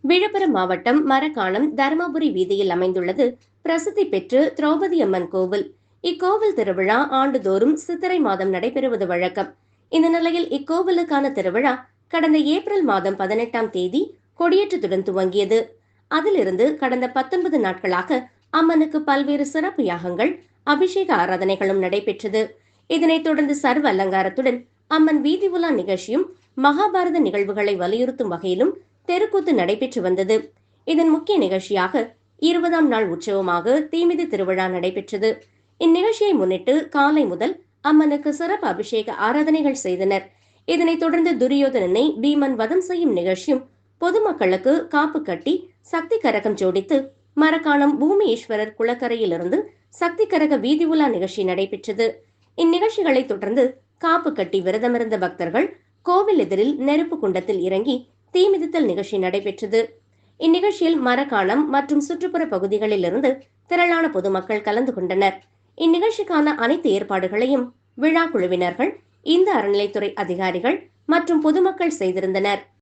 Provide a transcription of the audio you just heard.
விழுப்புரம் மாவட்டம் மரக்காணம் தருமபுரி வீதியில் அமைந்துள்ளது பிரசித்தி பெற்று திரௌபதி அம்மன் கோவில். இக்கோவில் திருவிழா ஆண்டுதோறும் சித்திரை மாதம் நடைபெறுவது வழக்கம். இந்த நிலையில் இக்கோவிலுக்கான திருவிழா கடந்த ஏப்ரல் மாதம் 18ஆம் தேதி கொடியேற்றத்துடன் துவங்கியது. அதிலிருந்து கடந்த 19 நாட்களாக அம்மனுக்கு பல்வேறு சிறப்பு யாகங்கள், அபிஷேக ஆராதனைகளும் நடைபெற்றது. இதனைத் தொடர்ந்து சர்வ அலங்காரத்துடன் அம்மன் வீதி உலா நிகழ்ச்சியும், மகாபாரத நிகழ்வுகளை வலியுறுத்தும் வகையிலும் தெருக்கூத்து நடைபெற்று வந்தது. இதன் முக்கிய நிகழ்ச்சியாக 20ஆம் நாள் உற்சவமாக தீமிதி திருவிழா நடைபெற்றது. இந்நிகழ்ச்சியை முன்னிட்டு காலை முதல் அம்மனுக்கு சிறப்பு அபிஷேக ஆராதனைகள் செய்தனர். இதனைத் தொடர்ந்து துரியோதனனை பீமன் வதம் செய்யும் நிகழ்ச்சியும், பொதுமக்களுக்கு காப்பு கட்டி சக்தி கரகம் ஜோடித்து மரக்காணம் பூமி ஈஸ்வரர் குளக்கரையிலிருந்து சக்தி கரக வீதி உலா நிகழ்ச்சி நடைபெற்றது. இந்நிகழ்ச்சிகளை தொடர்ந்து காப்பு கட்டி விரதமிருந்த பக்தர்கள் கோவில் எதிரில் நெருப்பு குண்டத்தில் இறங்கி தீமிதித்தல் நிகழ்ச்சி நடைபெற்றது. இந்நிகழ்ச்சியில் மரக்காணம் மற்றும் சுற்றுப்புற பகுதிகளில் இருந்து திரளான பொதுமக்கள் கலந்து கொண்டனர். இந்நிகழ்ச்சிக்கான அனைத்து ஏற்பாடுகளையும் விழா குழுவினர்கள், இந்து அறநிலைத்துறை அதிகாரிகள் மற்றும் பொதுமக்கள் செய்திருந்தனர்.